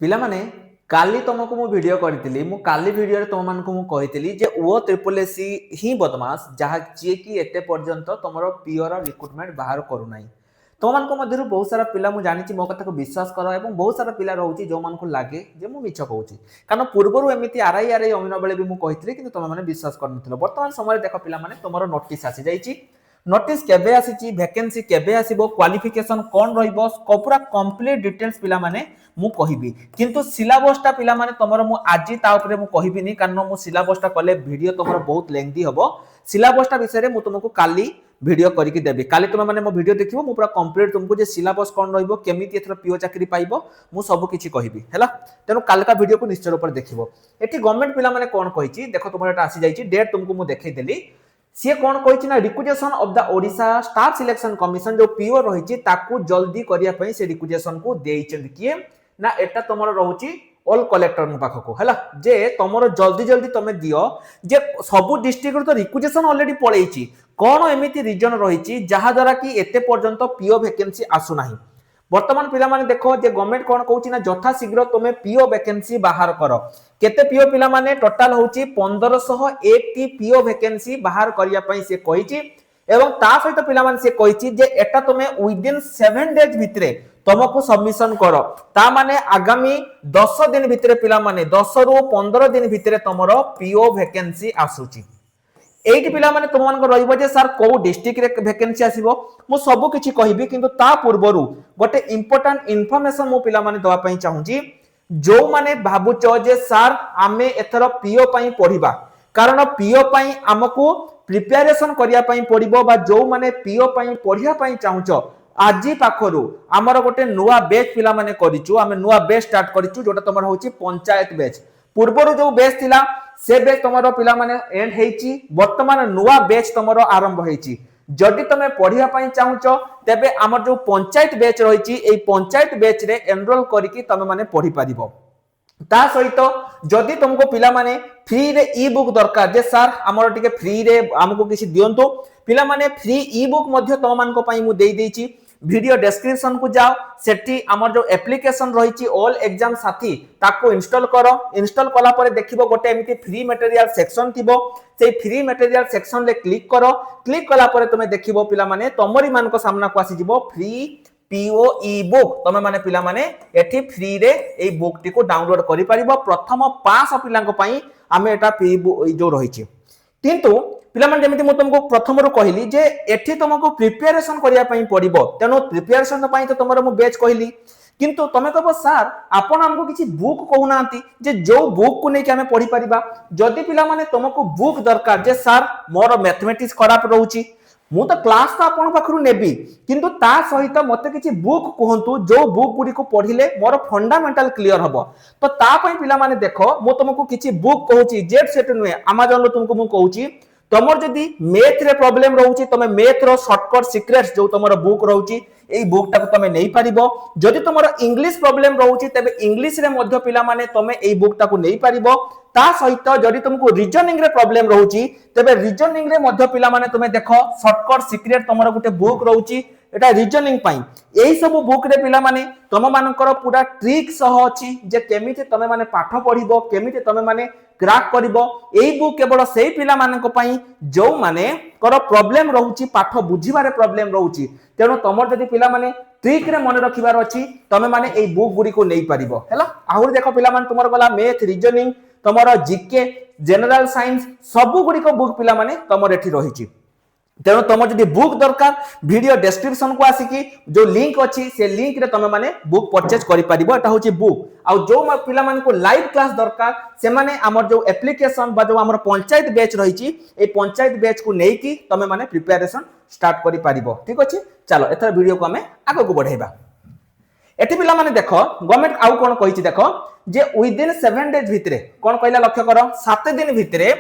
पिला माने काली तुमको मु वीडियो करथिली मु काली वीडियो रे तुम मानको मु कहितली जे ओ ट्रिपल एससी ही बदमाश जहा जे कि एते पर्यंत तुमरो पियर रिक्रूटमेंट बाहर करू नाही तुम मानको मध्यरु बहुत सारा पिला मु जानिछि मो कथा को विश्वास करो एवं बहुत सारा पिला रहउछि जो मानको लागे जे मु मिछ कहउछि कारण पूर्वरु एमिति आरआई अमिन बेले भी मु कहितली किंतु तुम माने विश्वास करनथिलो वर्तमान समय देखो पिला माने तुमरो नोटिस आसी जाइछि नोटिस केबे आसीची वैकेंसी केबे आसीबो क्वालिफिकेशन कोन रहइबो पूरा कंप्लीट डिटेल्स पिला माने मु कहिबी किंतु सिलेबसटा पिला माने तमरो मु आजि ता ऊपर मु कहिबिनी कारण मु सिलेबसटा कले वीडियो तमरो बहुत लेंथी हबो सिलेबसटा विषय रे मु तुमको काली वीडियो करिकि देबी काली तुम माने मो वीडियो देखिबो मु पूरा कंप्लीट तुमको जे सिलेबस कोन रहइबो केमिति एथरो पीओ चाकरी पाइबो मु सब किछि कहिबी हैला तेनु काल का वीडियो को निश्चय ऊपर देखिबो एठी गवर्नमेंट पिला माने कोन कहिछि देखो तुमरो एटा आसी जाइछि डेट तुमको मु देखाई देली सी कौन कही ना requisition of the Odisha staff selection commission जो पीओ रही ताकू जल्दी करिया से रिक्वेशन को देइछन किए ना एटा तमरो रहउची ऑल कलेक्टर पाखको हैला जे तमरो जल्दी जल्दी तमे दियो जे सब डिस्ट्रिक्ट रो तो रिक्वेशन ऑलरेडी पळेइची कोन एमिति रीजन रहिची जहा द्वारा कि एते पर्यंत पीओ वैकेंसी आसु नाही वर्तमान पिला माने देखो जे गवर्नमेंट कोन कहउची ना यथा शीघ्र तुमे पीओ वैकेंसी बाहर करो केते पीओ पिला माने टोटल होची 1501 टी पीओ वैकेंसी बाहर करिया पई से कहिची एवं ता सहित पिला माने से कहिची जे एटा तुमे विदिन 7 डेज भितरे तुमको सबमिशन करो ता माने आगामी 10 दिन भितरे पिला माने 10 रु 15 दिन भितरे तमरो पीओ वैकेंसी आसुची एट पिला माने तुम मान रहिबो जे सर को डिस्ट्रिक्ट रे वैकेंसी आसीबो मु सब किछि कहिबी किंतु ता पूर्वरु गोटे इंपोर्टेंट इन्फॉर्मेशन मु पिला माने दवा पई चाहूची जो माने भाबुचो जे सर आमे एथरो पीओ पई पढिबा कारण पीओ पई हमकु प्रिपरेशन करिया पई पडिबो बा जो माने पीओ पई पढिया पई चाहूचो आजि पाखरु हमर गोटे नुवा बैच पिला माने करिचु आमे नुवा बैच स्टार्ट करिचु जोटा तमर होची पंचायत बैच पूर्वरु जो बैच थिला से बैच तमरो पिला माने एंड हेची वर्तमान नुवा बैच तमरो आरंभ हेची जदि तमे पढिया पई चाहूचो तेबे हमर जो पंचायत बैच रहिची एई पंचायत बैच रे एनरोल करिकि तमे माने पढि पारिबो ता सहित जदि तुमको पिला माने फ्री रे ई बुक दरकार जे सर हमर टिके फ्री रे हमको किछि दियंतो पिला माने फ्री ई बुक मध्ये तम मान को पई मु देई देइची वीडियो डिस्क्रिप्शन को जाओ सेठी हमर जो एप्लीकेशन रहिची ऑल एग्जाम साथी ताको इंस्टॉल करो इंस्टॉल कला परे देखिबो गोटे एमिति फ्री मटेरियल सेक्शन थिबो से फ्री मटेरियल सेक्शन ले क्लिक करो क्लिक कला परे तुमे देखिबो पिला माने तमरी मान को सामना को आसी जिवो फ्री पीओ ई बुक तमे माने पिला माने एठी फ्री रे ए बुक टी को डाउनलोड करि परिबो प्रथम 5 पिला को पई आमे एटा पी जो रहिची किंतु पिला माने जेमिति मु तुमको प्रथम रो कहली जे एठी तुमको प्रिपरेशन करिया पई पडिबो तेनो प्रिपरेशन पई तो तमरो मु बैच कहली किंतु तमे कहबो सर आपण हमको किछि बुक कहउनांती जे जो बुक को नै कि हमें पढि परिबा जदि पिला माने तुमको बुक दरकार जे सर मोर मैथमेटिक्स खराब रहउची मु तो क्लास तो आपण पाखरु नेबी किंतु ता सहित मते किछि बुक कहंतु जो बुक गुडी को पढिले मोर फंडामेंटल क्लियर हबो तो ता पई पिला माने देखो मु तुमको किछि बुक कहउची जेट सेट नुए अमेज़न रो तुमको मु कहउची तमर जदी मैथ रे प्रॉब्लम रहउची तमे मैथ रो शॉर्टकट सीक्रेट्स जो तमरो बुक रहउची एई बुक टा को तमे नै पारिबो जदी तमरो इंग्लिश प्रॉब्लम रहउची तबे इंग्लिश रे मध्य पिला माने तमे एई बुक टा को नै पारिबो ता सहित जदी तुमको रीजनिंग रे प्रॉब्लम रहउची तबे रीजनिंग रे मध्य पिला माने तमे देखो शॉर्टकट सीक्रेट तमरो गुटे बुक रहउची एटा रीजनिंग पई एई सब बुक रे पिला माने तम मानकर पूरा ट्रिक सह अछि जे केमिति तमे माने पाठ पढिबो केमिति तमे माने क्रैक करिबो एई बुक केवल सेही पिला मानक पई जो माने कर प्रॉब्लम रहउची पाठ बुझिबारे प्रॉब्लम रहउची तेनो तमर जदी पिला माने ट्रिक रे मन रखिबार अछि तमे माने एई बुक गुडी को नै पारिबो हैला आहुर देखो पिला माने तुमर गला मैथ रीजनिंग तमरो जीके जनरल साइंस सब गुडी को बुक पिला माने तमर एठी रहिची तेनो तमर जदी बुक दरकार वीडियो डिस्क्रिप्शन को आसी की जो लिंक अछि से लिंक रे तमे माने बुक परचेज करि पारिबो एटा होची बुक आ जो पिला मान को लाइव क्लास दरकार से माने हमर जो एप्लीकेशन बा जो हमर पंचायत बैच रहिची ए पंचायत बैच को नै की तमे माने प्रिपरेशन स्टार्ट करि पारिबो ठीक अछि चलो एथर वीडियो को हमें आगो को बढ़ाइबा एठी पिला माने देखो गवर्नमेंट आउ कोन कहिची देखो जे विदिन 7 डेज भितरे कोन कहला लक्ष्य करो 7 दिन भितरे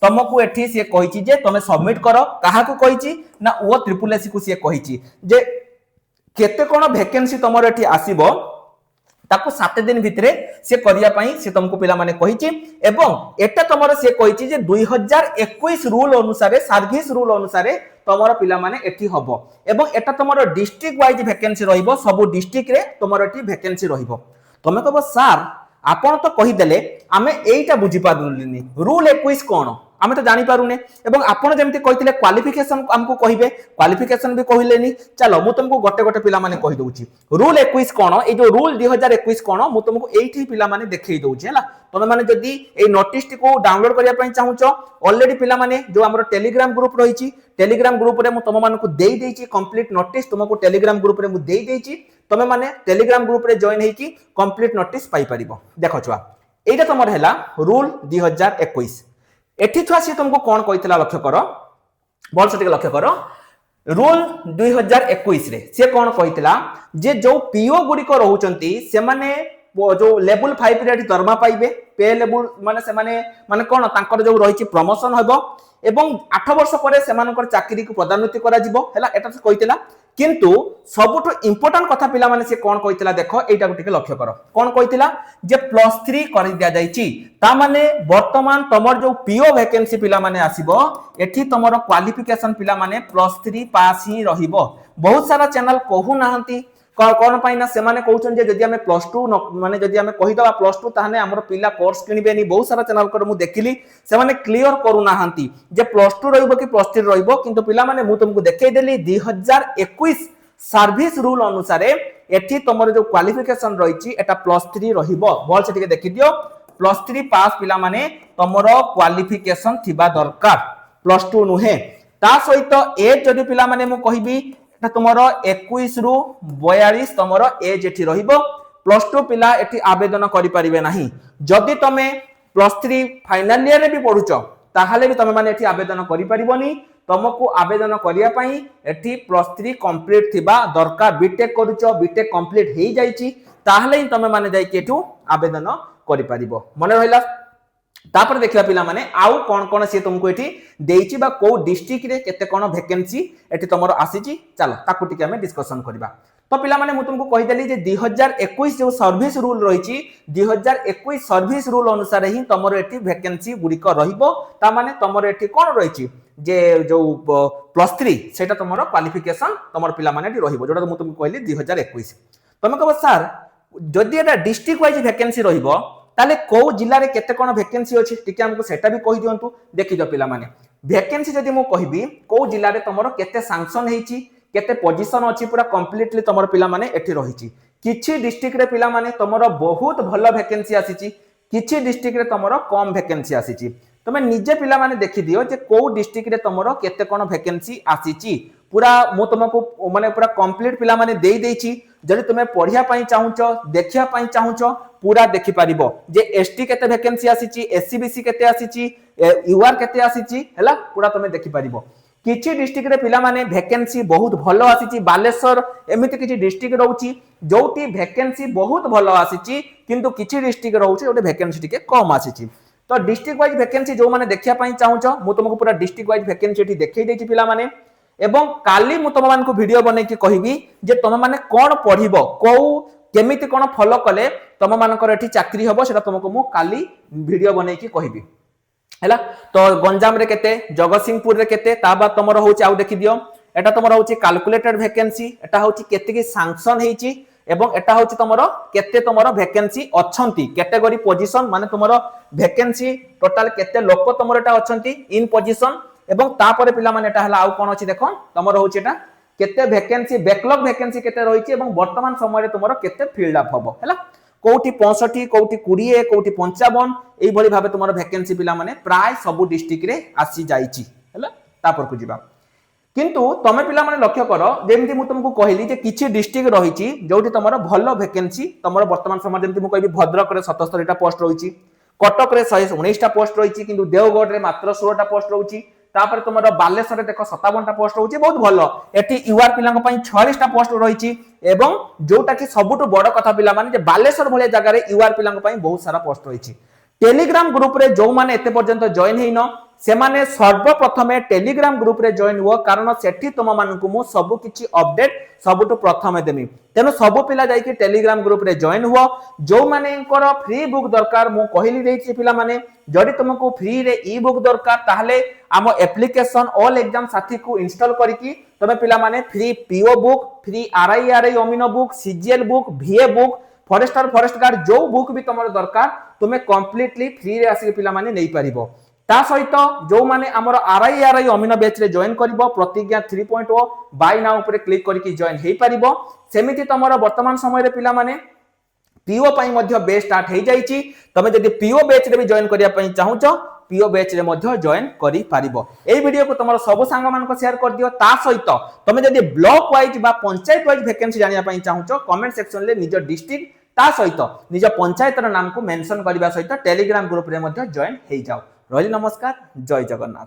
तुमको एठी से कहिची जे तमे सबमिट करो काहा को कहिची ना ओ ट्रिपल एससी को से कहिची जे केते कोन वैकेंसी तमर एठी आसीबो ताको 7 दिन भितरे से करिया पई से तुमको पिला माने कहिची एवं एटा तमर से कहिची जे 2021 रूल अनुसार सर्विस रूल अनुसार तमर पिला माने एठी हबो एवं एटा तमर डिस्ट्रिक्ट वाइज वैकेंसी रहिबो सब डिस्ट्रिक्ट रे तमर एठी वैकेंसी रहिबो तमे कहबो सर आपण तो कहीदेले आमे एइटा बुझी पारुनी रूल 21 कोन आमे तो जानी पारुने एवं आपण जेमति कहितले क्वालिफिकेशन हमको कहिबे क्वालिफिकेशन भी कहिलेनी चलो मु तुमको गोटे गोटे पिला माने कहि दउची रूल 21 कोन ए जो रूल 2021 कोन मु तुमको एइठी पिला माने देखै दउची हला तमे माने जदी ए नोटिस टी को डाउनलोड करिया पई चाहुचो ऑलरेडी पिला माने जो हमरो टेलीग्राम ग्रुप रहिची टेलीग्राम ग्रुप रे मु तम मानको देई देइची कंप्लीट नोटिस तुमको टेलीग्राम ग्रुप रे मु देई देइची तमे माने टेलीग्राम ग्रुप रे जॉइन हेकी कंप्लीट नोटिस पाई परिबो देखो छुआ एटा तमर हैला रूल 2021 एठी छुआ से तुमको कोन कहितला लक्ष्य करो बोल से लक्ष्य करो रूल 2021 रे से कोन कहितला जे जो पीओ गुडी को रहउचंती से माने जो लेवल 5 रे दरमा पाइबे पे लेवल माने से माने कोन तांकर जो रहिची प्रमोशन हबो एवं 8 वर्ष परे सेमानकर चाकरी को पदोन्नति करा जिवो हैला एटा से कहितला किंतु सबुठो इंपोर्टेंट कथा पिला माने से कोन कहितला देखो एटा को टिके लक्ष्य करो कोन कहितला जे +3 करि दिया जाईची ता माने वर्तमान तमर जो पीओ वैकेंसी पिला माने आसीबो एठी तमर क्वालिफिकेशन पिला माने +3 पास ही रहिबो बहुत सारा चैनल कहू नाहंती कोन पाइना से माने कहउछन जे जदी हमें +2 माने जदी हमें कहि दवा +2 ताहने हमर पिला कोर्स किनिबेनी बहुत सारा चैनल कर मु देखिली से माने क्लियर करू नाहंती जे +2 रहइबो कि +3 रहइबो किंतु पिला माने मु तुमको देखै देली 2021 सर्विस रूल अनुसार एठी तमर जो क्वालिफिकेशन रहिची एटा +3 रहिबो बोल से टिके देखि दियो +3 पास पिला माने तमर क्वालिफिकेशन थिबा दरकार +2 नुहे ता सहित एज जदी पिला माने मु कहिबी एटा तमर 21 रु 42 तमर एज एठी रहिबो +2 पिला एठी आवेदन करि परिबे नाही जदी तमे +3 फाइनल ईयर रे भी पढुचो ताहाले भी तमे माने एठी आवेदन करि परिबोनी तुमको आवेदन करिया पई एठी +3 कंप्लीट थिबा दरकार बीटेक करूचो बीटेक कंप्लीट हेई जाईची ताहाले ही तमे माने जाई के एठू आवेदन करि परिबो मने रहिला तापर देखिबा पिला माने आउ कोन कोन से तुमको एठी देइची बा को डिस्ट्रिक्ट रे केते कोन वैकेंसी एठी तमरो आसीची चलो ताकू टिके हमें डिस्कशन करबा तो पिला माने मु तुमको कहि देली जे 2021 जो सर्विस रूल रहिची 2021 सर्विस रूल अनुसार ही तमरो एठी वैकेंसी गुडी को रहिबो ता माने तमरो एठी कोन रहिची जे जो +3 सेटा तमरो क्वालिफिकेशन तमरो पिला माने एठी रहिबो जोटा मु तुमको कहली 2021 तमे कहबो सर जदी एटा डिस्ट्रिक्ट वाइज वैकेंसी रहिबो ताले को जिल्ला रे केते कोन वैकेंसी अछि टिके हमको सेटा भी कहि दियंतु देखि जो पिला माने वैकेंसी जदी मु कहिबी को जिल्ला रे तमरो केते सैंक्शन हेची केते पोजीशन अछि पूरा कंप्लीटली तमरो पिला माने एठी रहिची किछि डिस्ट्रिक्ट रे पिला माने तमरो बहुत भलो वैकेंसी आसीची किछि डिस्ट्रिक्ट रे तमरो कम वैकेंसी आसीची तमे निजे पिला माने देखि दियो जे को डिस्ट्रिक्ट रे तमरो केते कोन वैकेंसी आसीची पूरा मु तुमको माने पूरा कंप्लीट पिला माने देई देइची जदि तुमे पढिया पई चाहुचो देखिया पई चाहुचो पूरा देखि परिबो जे एसटी केते वैकेंसी आसीची एससीबीसी केते आसीची यूआर केते आसीची हैला पूरा तुमे देखि परिबो किछि डिस्ट्रिक्ट रे पिला माने वैकेंसी बहुत भलो आसीची बालेश्वर एमिति किछि डिस्ट्रिक्ट रहउची जोटी वैकेंसी बहुत भलो आसीची किंतु किछि डिस्ट्रिक्ट रहउची ओटे वैकेंसी टिके कम आसीची तो डिस्ट्रिक्ट वाइज वैकेंसी जो माने देखिया पई चाहुचो मु तुमको पूरा डिस्ट्रिक्ट वाइज वैकेंसी एठी देखै देछि पिला माने एवं काली मु तुम मान को वीडियो बनै कि कहिबी जे तुम माने कोन पढिबो को केमिति कोन फॉलो कले तुम मानकर एठी चाकरी हबो सेटा तुमको मु काली वीडियो बनै कि कहिबी हैला तो गंजाम रे केते जगतसिंहपुर रे केते ताबा तमर होची आउ देखि दियो एटा तमर होची कैलकुलेटेड वैकेंसी एटा होची केते कि सैंक्शन हेची एवं एटा होची तमरो केते तमरो वैकेंसी अछंती कैटेगरी पोजीशन माने तमरो वैकेंसी टोटल केते लोक तमरो एटा अछंती इन पोजीशन एवं तापरे पिला माने एटा हला आउ कोन अछि देखो तमरो होछि एटा केते वैकेंसी बैकलॉग वैकेंसी केते रहिछि एवं वर्तमान समय रे तमरो केते फील्ड अप हबो हैला कोठी 65 कोठी 20 कोठी 55 एई भली भाबे तमरो वैकेंसी पिला माने प्राय सब डिस्ट्रिक्ट रे आसी जाईछि हैला तापर को जिबा किंतु तमे पिला माने लक्ष्य करो जेमति मु तुमको कहिली जे किछि डिस्ट्रिक्ट रहिछि जोठी तमरो भलो वैकेंसी तमरो वर्तमान समय जेमति मु कहबी भद्रक रे 77 टा पोस्ट रहिछि कटक रे 119 टा पोस्ट रहिछि किंतु देवगढ़ रे मात्र 16 टा पोस्ट रहिछि तापर तुमरो बालेश्वर रे देखो 57 टा पोस्ट रहिछि बहुत भलो एठी यूआर पिलांग पई 46 टा पोस्ट रहिछि एवं जोटा कि सबुटु बड़ कथा पिला माने जे बालेश्वर भले जगह रे यूआर पिलांग पई बहुत सारा पोस्ट रहिछि टेलीग्राम ग्रुप रे जो माने एते पर्यंत जॉइन हेइनो से माने सर्वप्रथमे टेलीग्राम ग्रुप रे जॉइन हुआ कारण सेठी तुम मानकु मु सब किछि अपडेट सबुटु प्रथमे देमी तेनो सब पिला जाई कि टेलीग्राम ग्रुप रे जॉइन हुआ जो माने इंकर फ्री बुक दरकार मु कहिली देछि पिला माने जडी तुमको फ्री रे ई बुक दरकार ताहले आम एप्लीकेशन ऑल एग्जाम साथी को इंस्टॉल करिकि तमे पिला माने फ्री पीओ बुक फ्री आरआईआरआई अमीनो book CGL book VA book forester forest guard जो बुक भी तुम दरकार तुम कंप्लीटली फ्री रे आसी पिला माने नहीं पारिबो ता सहित जो माने हमर आरआई अमीन बैच रे जॉइन करिवो प्रतिज्ञा 3.0 बाय नाउ ऊपर क्लिक करके जॉइन हेई पारिबो सेमिति तमरो वर्तमान समय रे पिला माने पीओ पाई मध्य बेच स्टार्ट हो जाइए तमे जदि पीओ बैच रे भी जॉइन करिया पई चाहुच पीओ बैच रे मध्य जॉइन करि पारिबो एई वीडियो को तमरो सब सांग मान को शेयर कर दियो ता सहित तमे जदि ब्लॉक वाइज बा पंचायत वाइज वैकेंसी जानिया पई चाहुच कमेंट सेक्शन ले निज डिस्ट्रिक्ट ता सहित निज पंचायत रो नाम को मेंशन करबा सहित टेलीग्राम ग्रुप रे मध्य जॉइन हेई जाओ रही नमस्कार जय जगन्नाथ।